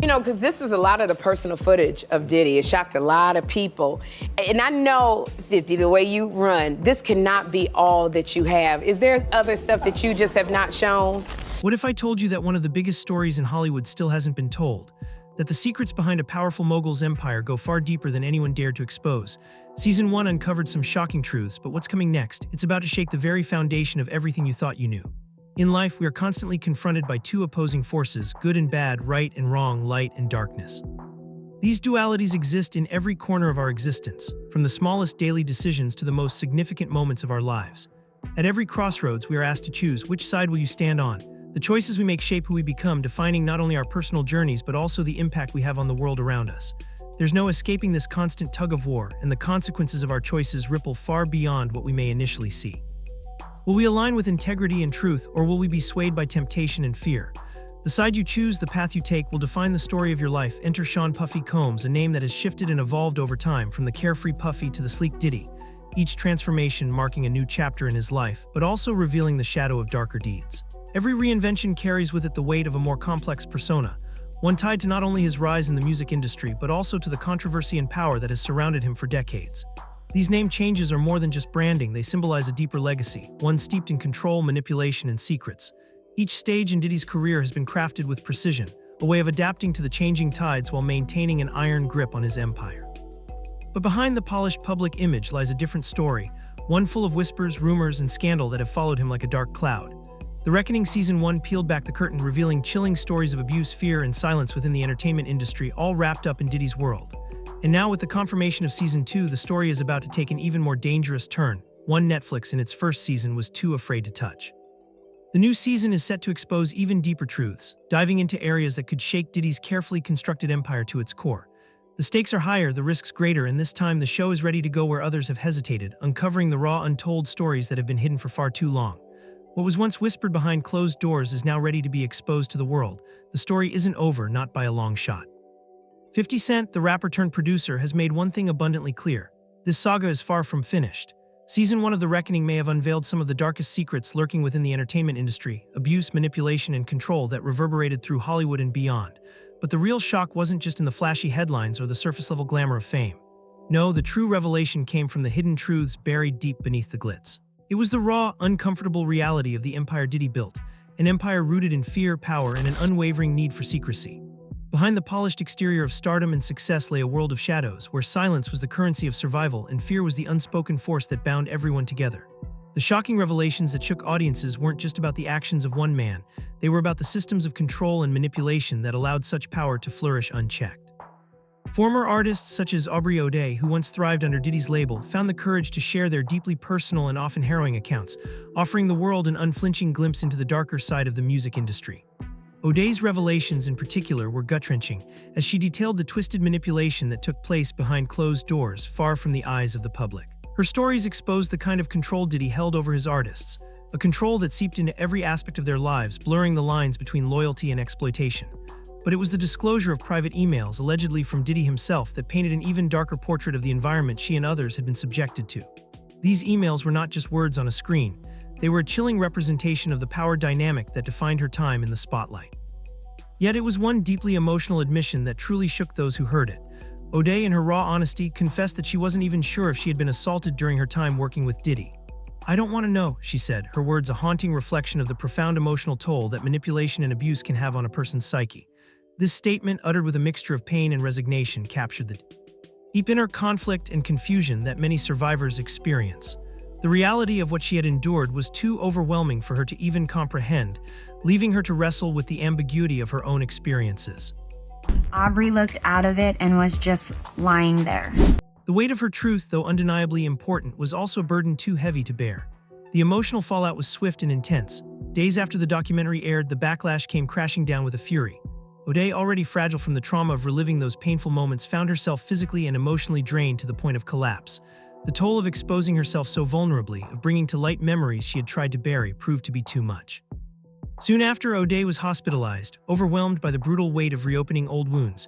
You know, because this is a lot of the personal footage of Diddy. It shocked a lot of people. And I know, 50, the way you run, this cannot be all that you have. Is there other stuff that you just have not shown? What if I told you that one of the biggest stories in Hollywood still hasn't been told? That the secrets behind a powerful mogul's empire go far deeper than anyone dared to expose. Season 1 uncovered some shocking truths, but what's coming next? It's about to shake the very foundation of everything you thought you knew. In life, we are constantly confronted by two opposing forces, good and bad, right and wrong, light and darkness. These dualities exist in every corner of our existence, from the smallest daily decisions to the most significant moments of our lives. At every crossroads, we are asked to choose which side will you stand on. The choices we make shape who we become, defining not only our personal journeys but also the impact we have on the world around us. There's no escaping this constant tug-of-war, and the consequences of our choices ripple far beyond what we may initially see. Will we align with integrity and truth, or will we be swayed by temptation and fear? The side you choose, the path you take, will define the story of your life. Enter Sean Puffy Combs, a name that has shifted and evolved over time, from the carefree Puffy to the sleek Diddy, each transformation marking a new chapter in his life, but also revealing the shadow of darker deeds. Every reinvention carries with it the weight of a more complex persona, one tied to not only his rise in the music industry, but also to the controversy and power that has surrounded him for decades. These name changes are more than just branding, they symbolize a deeper legacy, one steeped in control, manipulation, and secrets. Each stage in Diddy's career has been crafted with precision, a way of adapting to the changing tides while maintaining an iron grip on his empire. But behind the polished public image lies a different story, one full of whispers, rumors, and scandal that have followed him like a dark cloud. The Reckoning Season 1 peeled back the curtain, revealing chilling stories of abuse, fear, and silence within the entertainment industry, all wrapped up in Diddy's world. And now, with the confirmation of Season 2, the story is about to take an even more dangerous turn, one Netflix in its first season was too afraid to touch. The new season is set to expose even deeper truths, diving into areas that could shake Diddy's carefully constructed empire to its core. The stakes are higher, the risks greater, and this time the show is ready to go where others have hesitated, uncovering the raw, untold stories that have been hidden for far too long. What was once whispered behind closed doors is now ready to be exposed to the world. The story isn't over, not by a long shot. 50 Cent, the rapper turned producer, has made one thing abundantly clear. This saga is far from finished. Season 1 of The Reckoning may have unveiled some of the darkest secrets lurking within the entertainment industry, abuse, manipulation, and control that reverberated through Hollywood and beyond. But the real shock wasn't just in the flashy headlines or the surface-level glamour of fame. No, the true revelation came from the hidden truths buried deep beneath the glitz. It was the raw, uncomfortable reality of the empire Diddy built, an empire rooted in fear, power, and an unwavering need for secrecy. Behind the polished exterior of stardom and success lay a world of shadows, where silence was the currency of survival and fear was the unspoken force that bound everyone together. The shocking revelations that shook audiences weren't just about the actions of one man, they were about the systems of control and manipulation that allowed such power to flourish unchecked. Former artists such as Aubrey O'Day, who once thrived under Diddy's label, found the courage to share their deeply personal and often harrowing accounts, offering the world an unflinching glimpse into the darker side of the music industry. O'Day's revelations in particular were gut-wrenching, as she detailed the twisted manipulation that took place behind closed doors, far from the eyes of the public. Her stories exposed the kind of control Diddy held over his artists, a control that seeped into every aspect of their lives, blurring the lines between loyalty and exploitation. But it was the disclosure of private emails, allegedly from Diddy himself, that painted an even darker portrait of the environment she and others had been subjected to. These emails were not just words on a screen. They were a chilling representation of the power dynamic that defined her time in the spotlight. Yet it was one deeply emotional admission that truly shook those who heard it. O'Day, in her raw honesty, confessed that she wasn't even sure if she had been assaulted during her time working with Diddy. "I don't want to know," she said, her words a haunting reflection of the profound emotional toll that manipulation and abuse can have on a person's psyche. This statement, uttered with a mixture of pain and resignation, captured the deep inner conflict and confusion that many survivors experience. The reality of what she had endured was too overwhelming for her to even comprehend, leaving her to wrestle with the ambiguity of her own experiences. Aubrey looked out of it and was just lying there. The weight of her truth, though undeniably important, was also a burden too heavy to bear. The emotional fallout was swift and intense. Days after the documentary aired, the backlash came crashing down with a fury. O'Day, already fragile from the trauma of reliving those painful moments, found herself physically and emotionally drained to the point of collapse. The toll of exposing herself so vulnerably, of bringing to light memories she had tried to bury, proved to be too much. Soon after, O'Day was hospitalized, overwhelmed by the brutal weight of reopening old wounds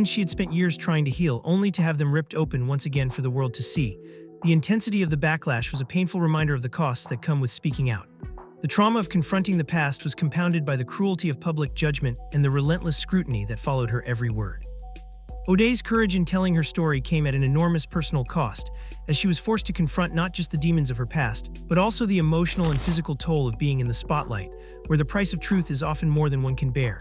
she had spent years trying to heal, only to have them ripped open once again for the world to see. The intensity of the backlash was a painful reminder of the costs that come with speaking out. The trauma of confronting the past was compounded by the cruelty of public judgment and the relentless scrutiny that followed her every word. O'Day's courage in telling her story came at an enormous personal cost, as she was forced to confront not just the demons of her past, but also the emotional and physical toll of being in the spotlight, where the price of truth is often more than one can bear.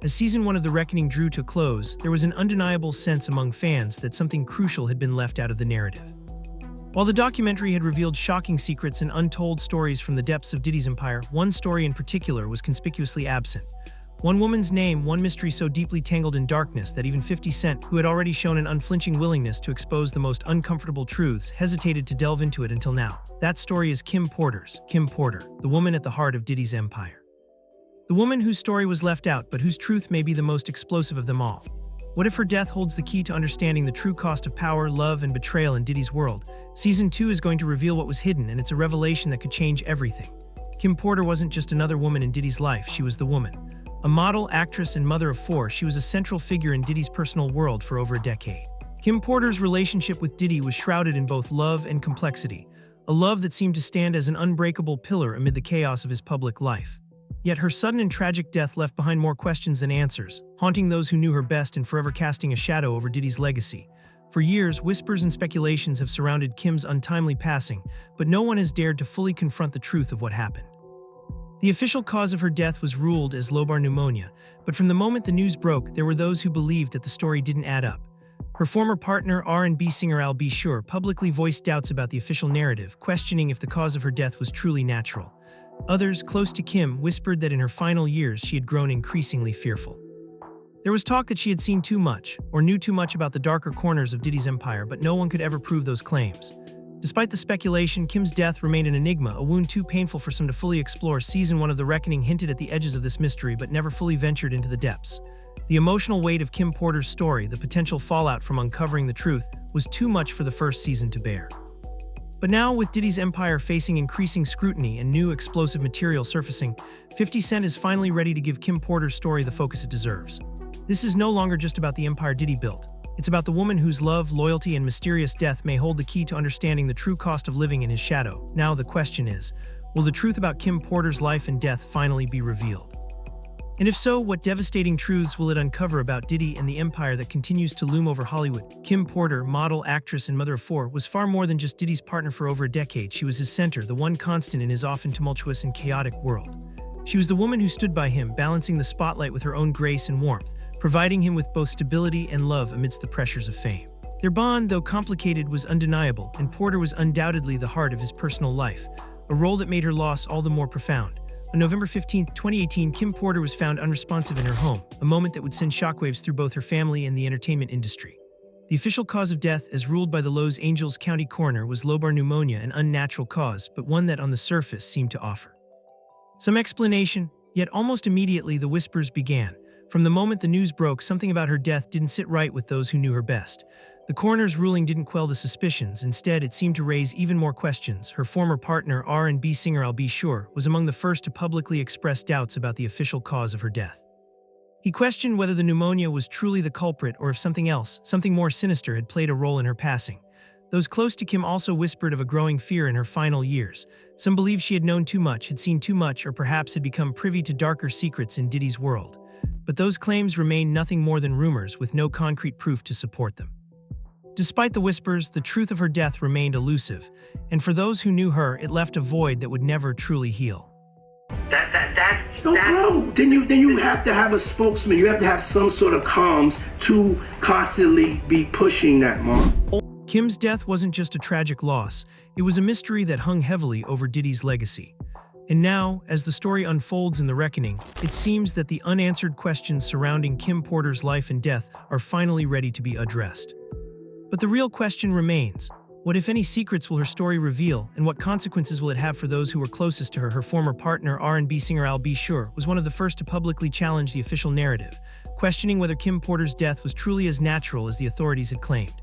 As season 1 of The Reckoning drew to a close, there was an undeniable sense among fans that something crucial had been left out of the narrative. While the documentary had revealed shocking secrets and untold stories from the depths of Diddy's empire, one story in particular was conspicuously absent. One woman's name, one mystery so deeply tangled in darkness that even 50 Cent, who had already shown an unflinching willingness to expose the most uncomfortable truths, hesitated to delve into it until now. That story is Kim Porter, the woman at the heart of Diddy's empire. The woman whose story was left out, but whose truth may be the most explosive of them all. What if her death holds the key to understanding the true cost of power, love, and betrayal in Diddy's world? Season 2 is going to reveal what was hidden, and it's a revelation that could change everything. Kim Porter wasn't just another woman in Diddy's life, she was the woman. A model, actress, and mother of 4, she was a central figure in Diddy's personal world for over a decade. Kim Porter's relationship with Diddy was shrouded in both love and complexity, a love that seemed to stand as an unbreakable pillar amid the chaos of his public life. Yet her sudden and tragic death left behind more questions than answers, haunting those who knew her best and forever casting a shadow over Diddy's legacy. For years, whispers and speculations have surrounded Kim's untimely passing, but no one has dared to fully confront the truth of what happened. The official cause of her death was ruled as lobar pneumonia, but from the moment the news broke, there were those who believed that the story didn't add up. Her former partner, R&B singer Al B. Sure, publicly voiced doubts about the official narrative, questioning if the cause of her death was truly natural. Others, close to Kim, whispered that in her final years she had grown increasingly fearful. There was talk that she had seen too much, or knew too much about the darker corners of Diddy's empire, but no one could ever prove those claims. Despite the speculation, Kim's death remained an enigma, a wound too painful for some to fully explore. Season 1 of The Reckoning hinted at the edges of this mystery, but never fully ventured into the depths. The emotional weight of Kim Porter's story, the potential fallout from uncovering the truth, was too much for the first season to bear. But now, with Diddy's empire facing increasing scrutiny and new explosive material surfacing, 50 Cent is finally ready to give Kim Porter's story the focus it deserves. This is no longer just about the empire Diddy built. It's about the woman whose love, loyalty, and mysterious death may hold the key to understanding the true cost of living in his shadow. Now the question is, will the truth about Kim Porter's life and death finally be revealed? And if so, what devastating truths will it uncover about Diddy and the empire that continues to loom over Hollywood? Kim Porter, model, actress, and mother of 4, was far more than just Diddy's partner for over a decade. She was his center, the one constant in his often tumultuous and chaotic world. She was the woman who stood by him, balancing the spotlight with her own grace and warmth, providing him with both stability and love amidst the pressures of fame. Their bond, though complicated, was undeniable, and Porter was undoubtedly the heart of his personal life, a role that made her loss all the more profound. On November 15, 2018, Kim Porter was found unresponsive in her home, a moment that would send shockwaves through both her family and the entertainment industry. The official cause of death, as ruled by the Los Angeles County coroner, was lobar pneumonia, an unnatural cause, but one that on the surface seemed to offer some explanation. Yet almost immediately the whispers began. From the moment the news broke, something about her death didn't sit right with those who knew her best. The coroner's ruling didn't quell the suspicions. Instead, it seemed to raise even more questions. Her former partner, R&B singer Al B. Sure, was among the first to publicly express doubts about the official cause of her death. He questioned whether the pneumonia was truly the culprit or if something else, something more sinister, had played a role in her passing. Those close to Kim also whispered of a growing fear in her final years. Some believed she had known too much, had seen too much, or perhaps had become privy to darker secrets in Diddy's world. But those claims remained nothing more than rumors, with no concrete proof to support them. Despite the whispers, the truth of her death remained elusive, and for those who knew her, it left a void that would never truly heal. Bro, then you have to have a spokesman. You have to have some sort of comms to constantly be pushing that, Mom. Kim's death wasn't just a tragic loss, it was a mystery that hung heavily over Diddy's legacy. And now, as the story unfolds in The Reckoning, it seems that the unanswered questions surrounding Kim Porter's life and death are finally ready to be addressed. But the real question remains: what, if any, secrets will her story reveal, and what consequences will it have for those who were closest to her? Her former partner, R&B singer Al B. Sure, was one of the first to publicly challenge the official narrative, questioning whether Kim Porter's death was truly as natural as the authorities had claimed.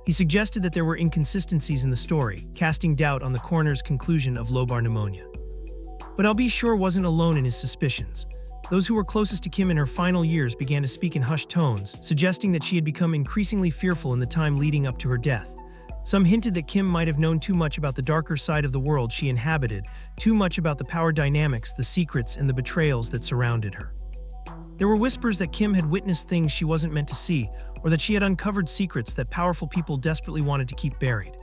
He suggested that there were inconsistencies in the story, casting doubt on the coroner's conclusion of lobar pneumonia. But Al B. Sure wasn't alone in his suspicions. Those who were closest to Kim in her final years began to speak in hushed tones, suggesting that she had become increasingly fearful in the time leading up to her death. Some hinted that Kim might have known too much about the darker side of the world she inhabited, too much about the power dynamics, the secrets, and the betrayals that surrounded her. There were whispers that Kim had witnessed things she wasn't meant to see, or that she had uncovered secrets that powerful people desperately wanted to keep buried.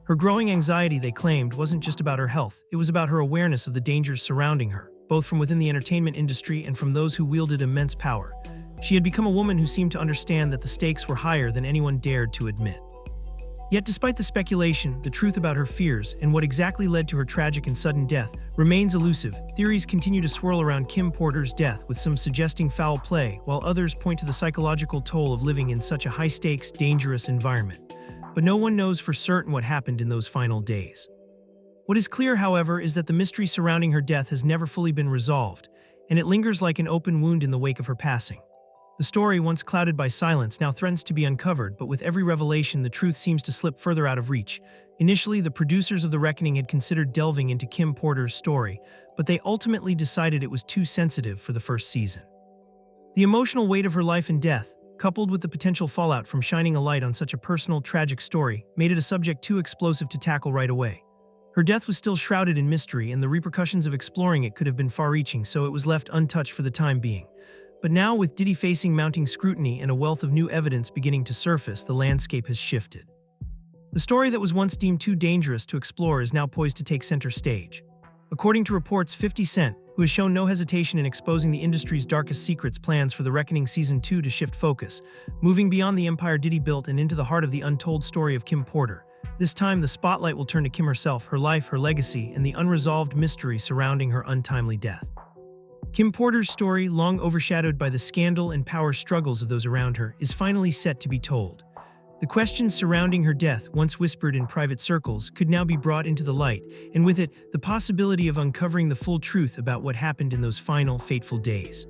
Her growing anxiety, they claimed, wasn't just about her health, it was about her awareness of the dangers surrounding her, both from within the entertainment industry and from those who wielded immense power. She had become a woman who seemed to understand that the stakes were higher than anyone dared to admit. Yet despite the speculation, the truth about her fears and what exactly led to her tragic and sudden death remains elusive. Theories continue to swirl around Kim Porter's death, with some suggesting foul play, while others point to the psychological toll of living in such a high-stakes, dangerous environment. But no one knows for certain what happened in those final days. What is clear, however, is that the mystery surrounding her death has never fully been resolved, and it lingers like an open wound in the wake of her passing. The story, once clouded by silence, now threatens to be uncovered, but with every revelation, the truth seems to slip further out of reach. Initially, the producers of The Reckoning had considered delving into Kim Porter's story, but they ultimately decided it was too sensitive for the first season. The emotional weight of her life and death, coupled with the potential fallout from shining a light on such a personal, tragic story, made it a subject too explosive to tackle right away. Her death was still shrouded in mystery, and the repercussions of exploring it could have been far-reaching, so it was left untouched for the time being. But now, with Diddy facing mounting scrutiny and a wealth of new evidence beginning to surface, the landscape has shifted. The story that was once deemed too dangerous to explore is now poised to take center stage. According to reports, 50 Cent, who has shown no hesitation in exposing the industry's darkest secrets, plans for The Reckoning Season 2 to shift focus, moving beyond the empire Diddy built and into the heart of the untold story of Kim Porter. This time, the spotlight will turn to Kim herself, her life, her legacy, and the unresolved mystery surrounding her untimely death. Kim Porter's story, long overshadowed by the scandal and power struggles of those around her, is finally set to be told. The questions surrounding her death, once whispered in private circles, could now be brought into the light, and with it, the possibility of uncovering the full truth about what happened in those final, fateful days.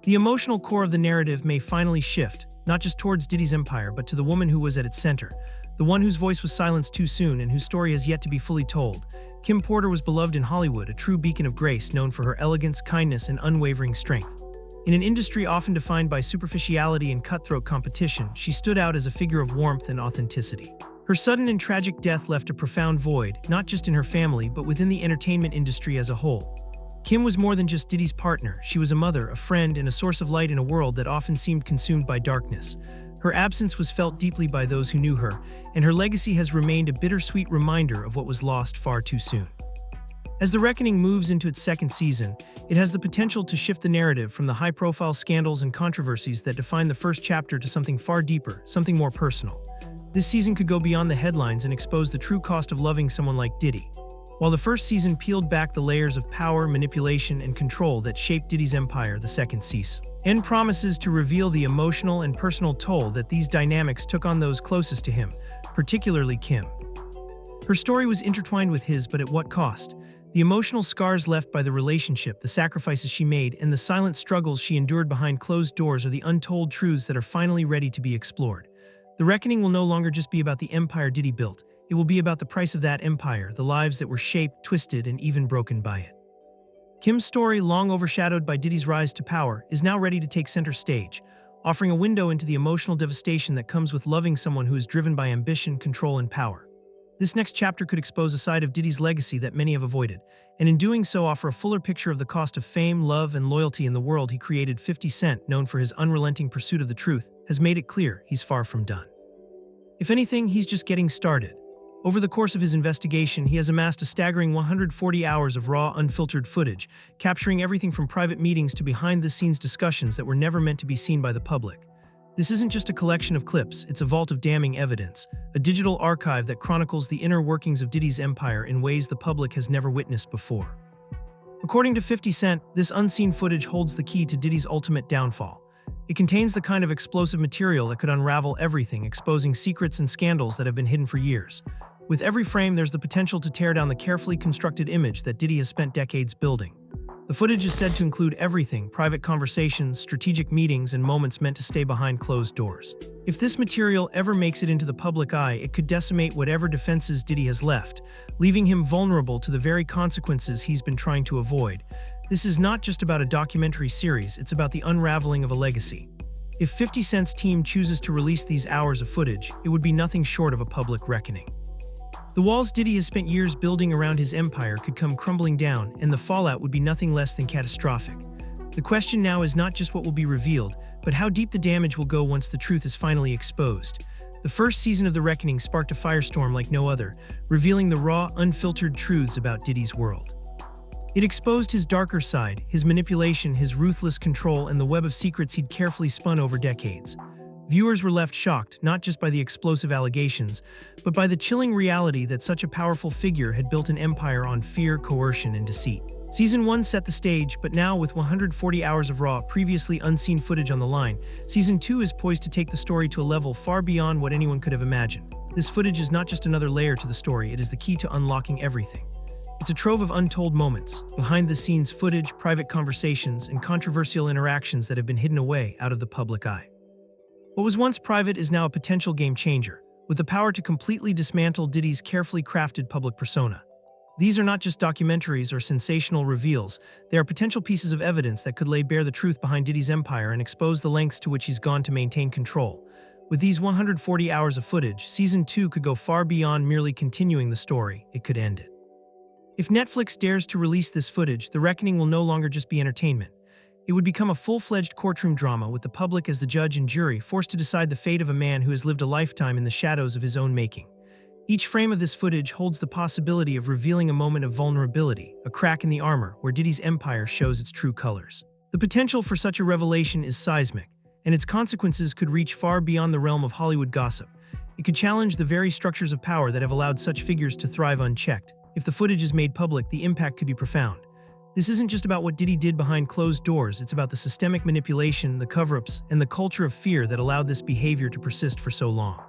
The emotional core of the narrative may finally shift, not just towards Diddy's empire, but to the woman who was at its center, the one whose voice was silenced too soon and whose story has yet to be fully told. Kim Porter was beloved in Hollywood, a true beacon of grace known for her elegance, kindness, and unwavering strength. In an industry often defined by superficiality and cutthroat competition, she stood out as a figure of warmth and authenticity. Her sudden and tragic death left a profound void, not just in her family, but within the entertainment industry as a whole. Kim was more than just Diddy's partner. She was a mother, a friend, and a source of light in a world that often seemed consumed by darkness. Her absence was felt deeply by those who knew her, and her legacy has remained a bittersweet reminder of what was lost far too soon. As The Reckoning moves into its second season, it has the potential to shift the narrative from the high-profile scandals and controversies that define the first chapter to something far deeper, something more personal. This season could go beyond the headlines and expose the true cost of loving someone like Diddy. While the first season peeled back the layers of power, manipulation, and control that shaped Diddy's empire, the second season promises to reveal the emotional and personal toll that these dynamics took on those closest to him, particularly Kim. Her story was intertwined with his, but at what cost? The emotional scars left by the relationship, the sacrifices she made, and the silent struggles she endured behind closed doors are the untold truths that are finally ready to be explored. The Reckoning will no longer just be about the empire Diddy built. It will be about the price of that empire, the lives that were shaped, twisted, and even broken by it. Kim's story, long overshadowed by Diddy's rise to power, is now ready to take center stage, offering a window into the emotional devastation that comes with loving someone who is driven by ambition, control, and power. This next chapter could expose a side of Diddy's legacy that many have avoided, and in doing so offer a fuller picture of the cost of fame, love, and loyalty in the world he created. 50 Cent, known for his unrelenting pursuit of the truth, has made it clear he's far from done. If anything, he's just getting started. Over the course of his investigation, he has amassed a staggering 140 hours of raw, unfiltered footage, capturing everything from private meetings to behind-the-scenes discussions that were never meant to be seen by the public. This isn't just a collection of clips, it's a vault of damning evidence, a digital archive that chronicles the inner workings of Diddy's empire in ways the public has never witnessed before. According to 50 Cent, this unseen footage holds the key to Diddy's ultimate downfall. It contains the kind of explosive material that could unravel everything, exposing secrets and scandals that have been hidden for years. With every frame, there's the potential to tear down the carefully constructed image that Diddy has spent decades building. The footage is said to include everything: private conversations, strategic meetings, and moments meant to stay behind closed doors. If this material ever makes it into the public eye, it could decimate whatever defenses Diddy has left, leaving him vulnerable to the very consequences he's been trying to avoid. This is not just about a documentary series, it's about the unraveling of a legacy. If 50 Cent's team chooses to release these hours of footage, it would be nothing short of a public reckoning. The walls Diddy has spent years building around his empire could come crumbling down, and the fallout would be nothing less than catastrophic. The question now is not just what will be revealed, but how deep the damage will go once the truth is finally exposed. The first season of The Reckoning sparked a firestorm like no other, revealing the raw, unfiltered truths about Diddy's world. It exposed his darker side, his manipulation, his ruthless control, and the web of secrets he'd carefully spun over decades. Viewers were left shocked, not just by the explosive allegations, but by the chilling reality that such a powerful figure had built an empire on fear, coercion, and deceit. Season 1 set the stage, but now with 140 hours of raw, previously unseen footage on the line, Season 2 is poised to take the story to a level far beyond what anyone could have imagined. This footage is not just another layer to the story, it is the key to unlocking everything. It's a trove of untold moments, behind-the-scenes footage, private conversations, and controversial interactions that have been hidden away out of the public eye. What was once private is now a potential game-changer, with the power to completely dismantle Diddy's carefully crafted public persona. These are not just documentaries or sensational reveals, they are potential pieces of evidence that could lay bare the truth behind Diddy's empire and expose the lengths to which he's gone to maintain control. With these 140 hours of footage, Season 2 could go far beyond merely continuing the story, it could end it. If Netflix dares to release this footage, The Reckoning will no longer just be entertainment. It would become a full-fledged courtroom drama with the public as the judge and jury, forced to decide the fate of a man who has lived a lifetime in the shadows of his own making. Each frame of this footage holds the possibility of revealing a moment of vulnerability, a crack in the armor, where Diddy's empire shows its true colors. The potential for such a revelation is seismic, and its consequences could reach far beyond the realm of Hollywood gossip. It could challenge the very structures of power that have allowed such figures to thrive unchecked. If the footage is made public, the impact could be profound. This isn't just about what Diddy did behind closed doors, it's about the systemic manipulation, the cover-ups, and the culture of fear that allowed this behavior to persist for so long.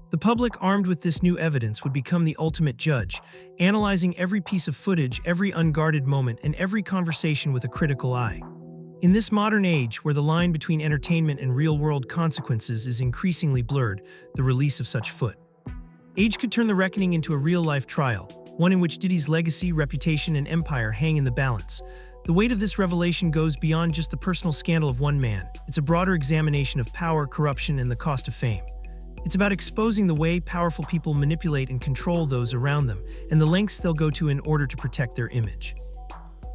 The public, armed with this new evidence, would become the ultimate judge, analyzing every piece of footage, every unguarded moment, and every conversation with a critical eye. In this modern age, where the line between entertainment and real-world consequences is increasingly blurred, the release of such footage could turn The Reckoning into a real-life trial, one in which Diddy's legacy, reputation, and empire hang in the balance. The weight of this revelation goes beyond just the personal scandal of one man. It's a broader examination of power, corruption, and the cost of fame. It's about exposing the way powerful people manipulate and control those around them, and the lengths they'll go to in order to protect their image.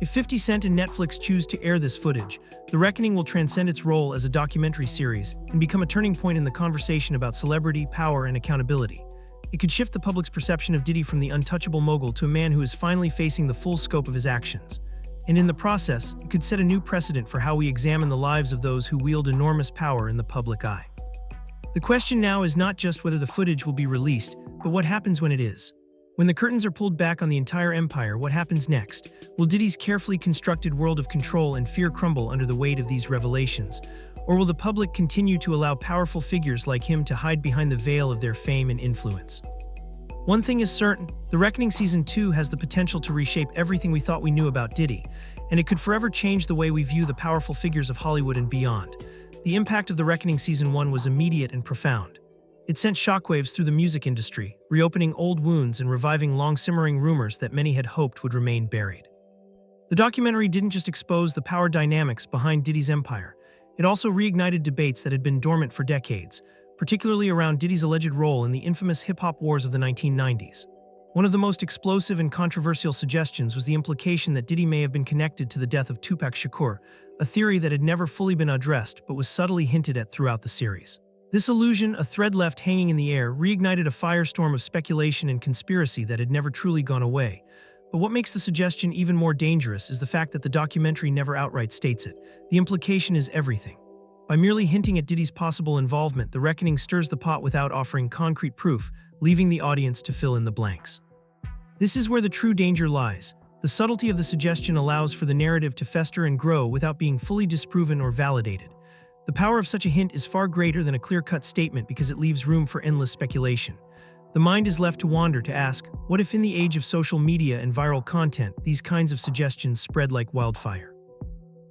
If 50 Cent and Netflix choose to air this footage, The Reckoning will transcend its role as a documentary series and become a turning point in the conversation about celebrity, power, and accountability. It could shift the public's perception of Diddy from the untouchable mogul to a man who is finally facing the full scope of his actions. And in the process, it could set a new precedent for how we examine the lives of those who wield enormous power in the public eye. The question now is not just whether the footage will be released, but what happens when it is. When the curtains are pulled back on the entire empire, what happens next? Will Diddy's carefully constructed world of control and fear crumble under the weight of these revelations? Or will the public continue to allow powerful figures like him to hide behind the veil of their fame and influence? One thing is certain, The Reckoning Season 2 has the potential to reshape everything we thought we knew about Diddy, and it could forever change the way we view the powerful figures of Hollywood and beyond. The impact of The Reckoning Season 1 was immediate and profound. It sent shockwaves through the music industry, reopening old wounds and reviving long-simmering rumors that many had hoped would remain buried. The documentary didn't just expose the power dynamics behind Diddy's empire, it also reignited debates that had been dormant for decades, particularly around Diddy's alleged role in the infamous hip-hop wars of the 1990s. One of the most explosive and controversial suggestions was the implication that Diddy may have been connected to the death of Tupac Shakur, a theory that had never fully been addressed but was subtly hinted at throughout the series. This illusion, a thread left hanging in the air, reignited a firestorm of speculation and conspiracy that had never truly gone away. But what makes the suggestion even more dangerous is the fact that the documentary never outright states it. The implication is everything. By merely hinting at Diddy's possible involvement, The Reckoning stirs the pot without offering concrete proof, leaving the audience to fill in the blanks. This is where the true danger lies. The subtlety of the suggestion allows for the narrative to fester and grow without being fully disproven or validated. The power of such a hint is far greater than a clear-cut statement because it leaves room for endless speculation. The mind is left to wander, to ask, what if in the age of social media and viral content, these kinds of suggestions spread like wildfire?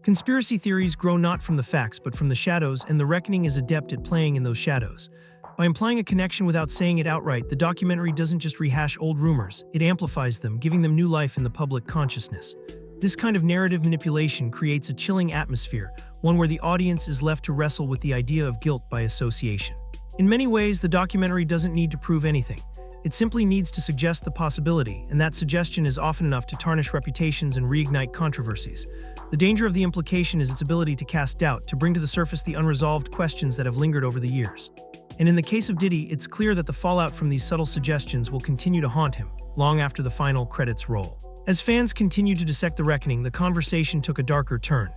Conspiracy theories grow not from the facts but from the shadows, and The Reckoning is adept at playing in those shadows. By implying a connection without saying it outright, the documentary doesn't just rehash old rumors, it amplifies them, giving them new life in the public consciousness. This kind of narrative manipulation creates a chilling atmosphere, one where the audience is left to wrestle with the idea of guilt by association. In many ways, the documentary doesn't need to prove anything. It simply needs to suggest the possibility, and that suggestion is often enough to tarnish reputations and reignite controversies. The danger of the implication is its ability to cast doubt, to bring to the surface the unresolved questions that have lingered over the years. And in the case of Diddy, it's clear that the fallout from these subtle suggestions will continue to haunt him, long after the final credits roll. As fans continued to dissect the reckoning, the conversation took a darker turn.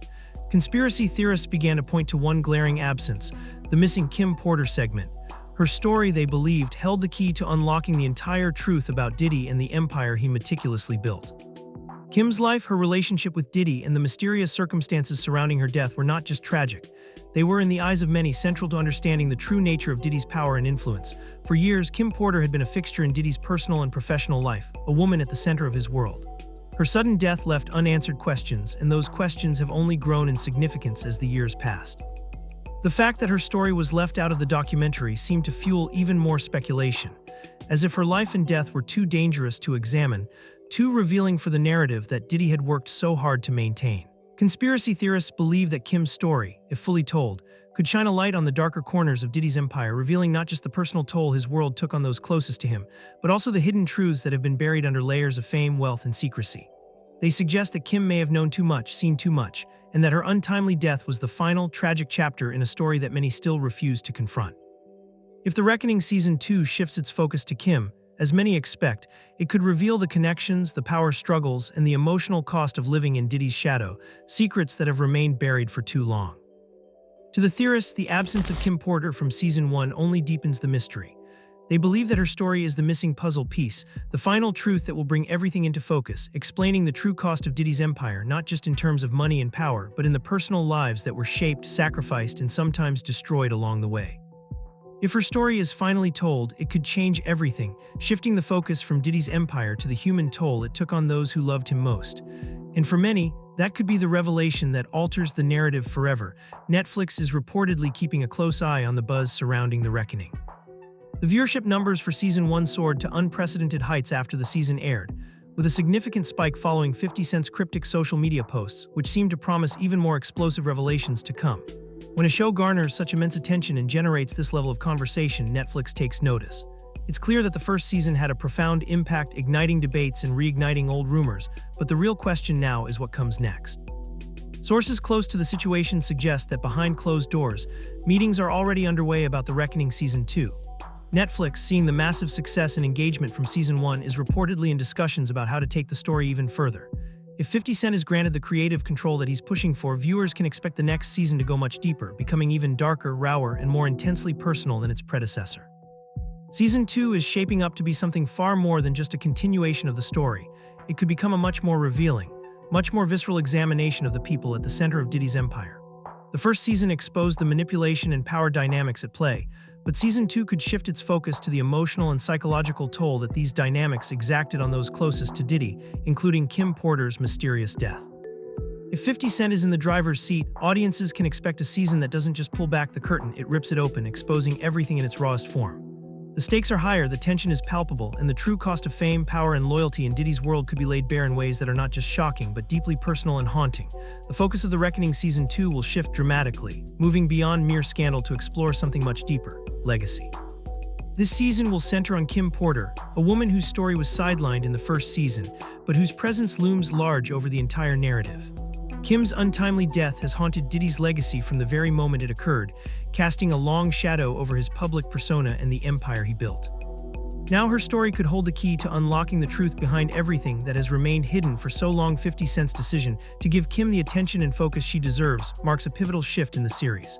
Conspiracy theorists began to point to one glaring absence: the missing Kim Porter segment. Her story, they believed, held the key to unlocking the entire truth about Diddy and the empire he meticulously built. Kim's life, her relationship with Diddy, and the mysterious circumstances surrounding her death were not just tragic. They were, in the eyes of many, central to understanding the true nature of Diddy's power and influence. For years, Kim Porter had been a fixture in Diddy's personal and professional life, a woman at the center of his world. Her sudden death left unanswered questions, and those questions have only grown in significance as the years passed. The fact that her story was left out of the documentary seemed to fuel even more speculation, as if her life and death were too dangerous to examine, too revealing for the narrative that Diddy had worked so hard to maintain. Conspiracy theorists believe that Kim's story, if fully told, could shine a light on the darker corners of Diddy's empire, revealing not just the personal toll his world took on those closest to him, but also the hidden truths that have been buried under layers of fame, wealth, and secrecy. They suggest that Kim may have known too much, seen too much, and that her untimely death was the final, tragic chapter in a story that many still refuse to confront. If The Reckoning Season 2 shifts its focus to Kim, as many expect, it could reveal the connections, the power struggles, and the emotional cost of living in Diddy's shadow, secrets that have remained buried for too long. To the theorists, the absence of Kim Porter from Season 1 only deepens the mystery. They believe that her story is the missing puzzle piece, the final truth that will bring everything into focus, explaining the true cost of Diddy's empire, not just in terms of money and power, but in the personal lives that were shaped, sacrificed, and sometimes destroyed along the way. If her story is finally told, it could change everything, shifting the focus from Diddy's empire to the human toll it took on those who loved him most. And for many, that could be the revelation that alters the narrative forever. Netflix is reportedly keeping a close eye on the buzz surrounding The Reckoning. The viewership numbers for Season 1 soared to unprecedented heights after the season aired, with a significant spike following 50 Cent's cryptic social media posts, which seemed to promise even more explosive revelations to come. When a show garners such immense attention and generates this level of conversation, Netflix takes notice. It's clear that the first season had a profound impact, igniting debates and reigniting old rumors, but the real question now is what comes next. Sources close to the situation suggest that behind closed doors, meetings are already underway about The Reckoning Season 2. Netflix, seeing the massive success and engagement from Season 1, is reportedly in discussions about how to take the story even further. If 50 Cent is granted the creative control that he's pushing for, viewers can expect the next season to go much deeper, becoming even darker, rawer, and more intensely personal than its predecessor. Season 2 is shaping up to be something far more than just a continuation of the story. It could become a much more revealing, much more visceral examination of the people at the center of Diddy's empire. The first season exposed the manipulation and power dynamics at play, but Season 2 could shift its focus to the emotional and psychological toll that these dynamics exacted on those closest to Diddy, including Kim Porter's mysterious death. If 50 Cent is in the driver's seat, audiences can expect a season that doesn't just pull back the curtain, it rips it open, exposing everything in its rawest form. The stakes are higher, the tension is palpable, and the true cost of fame, power, and loyalty in Diddy's world could be laid bare in ways that are not just shocking, but deeply personal and haunting. The focus of The Reckoning Season 2 will shift dramatically, moving beyond mere scandal to explore something much deeper: legacy. This season will center on Kim Porter, a woman whose story was sidelined in the first season, but whose presence looms large over the entire narrative. Kim's untimely death has haunted Diddy's legacy from the very moment it occurred, casting a long shadow over his public persona and the empire he built. Now her story could hold the key to unlocking the truth behind everything that has remained hidden for so long. 50 Cent's decision to give Kim the attention and focus she deserves marks a pivotal shift in the series.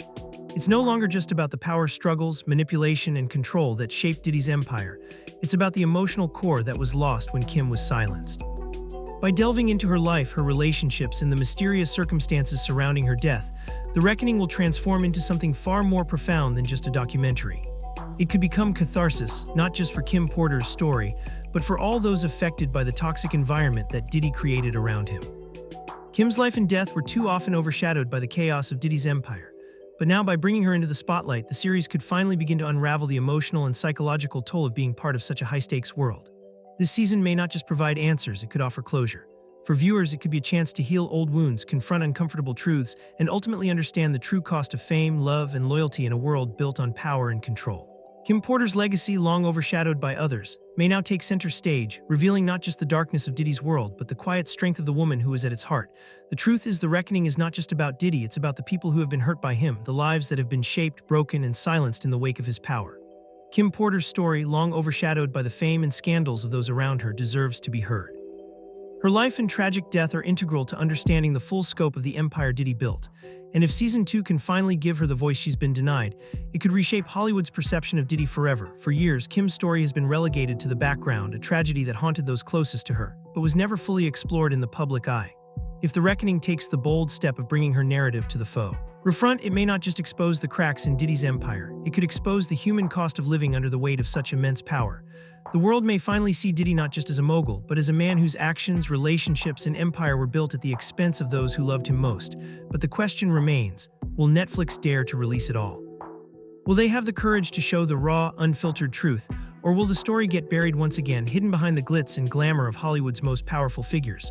It's no longer just about the power struggles, manipulation, and control that shaped Diddy's empire. It's about the emotional core that was lost when Kim was silenced. By delving into her life, her relationships, and the mysterious circumstances surrounding her death, The Reckoning will transform into something far more profound than just a documentary. It could become catharsis, not just for Kim Porter's story, but for all those affected by the toxic environment that Diddy created around him. Kim's life and death were too often overshadowed by the chaos of Diddy's empire. But now, by bringing her into the spotlight, the series could finally begin to unravel the emotional and psychological toll of being part of such a high-stakes world. This season may not just provide answers, it could offer closure. For viewers, it could be a chance to heal old wounds, confront uncomfortable truths, and ultimately understand the true cost of fame, love, and loyalty in a world built on power and control. Kim Porter's legacy, long overshadowed by others, may now take center stage, revealing not just the darkness of Diddy's world, but the quiet strength of the woman who is at its heart. The truth is, the reckoning is not just about Diddy, it's about the people who have been hurt by him, the lives that have been shaped, broken, and silenced in the wake of his power. Kim Porter's story, long overshadowed by the fame and scandals of those around her, deserves to be heard. Her life and tragic death are integral to understanding the full scope of the empire Diddy built. And if Season 2 can finally give her the voice she's been denied, it could reshape Hollywood's perception of Diddy forever. For years, Kim's story has been relegated to the background, a tragedy that haunted those closest to her, but was never fully explored in the public eye. If the reckoning takes the bold step of bringing her narrative to the forefront, it may not just expose the cracks in Diddy's empire, it could expose the human cost of living under the weight of such immense power. The world may finally see Diddy not just as a mogul, but as a man whose actions, relationships, and empire were built at the expense of those who loved him most. But the question remains, will Netflix dare to release it all? Will they have the courage to show the raw, unfiltered truth, or will the story get buried once again, hidden behind the glitz and glamour of Hollywood's most powerful figures?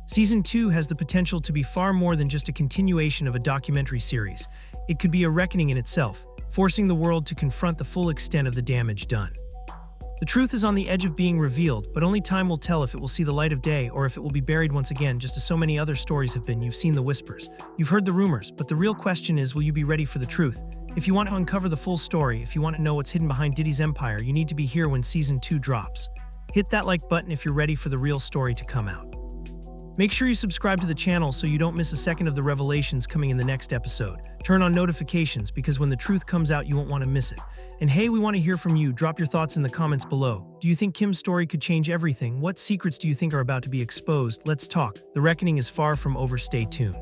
Season 2 has the potential to be far more than just a continuation of a documentary series. It could be a reckoning in itself, forcing the world to confront the full extent of the damage done. The truth is on the edge of being revealed, but only time will tell if it will see the light of day or if it will be buried once again, just as so many other stories have been. You've seen the whispers, you've heard the rumors, but the real question is, will you be ready for the truth? If you want to uncover the full story, if you want to know what's hidden behind Diddy's empire, you need to be here when Season 2 drops. Hit that like button if you're ready for the real story to come out. Make sure you subscribe to the channel so you don't miss a second of the revelations coming in the next episode. Turn on notifications because when the truth comes out, you won't want to miss it. And hey, we want to hear from you. Drop your thoughts in the comments below. Do you think Kim's story could change everything? What secrets do you think are about to be exposed? Let's talk. The reckoning is far from over. Stay tuned.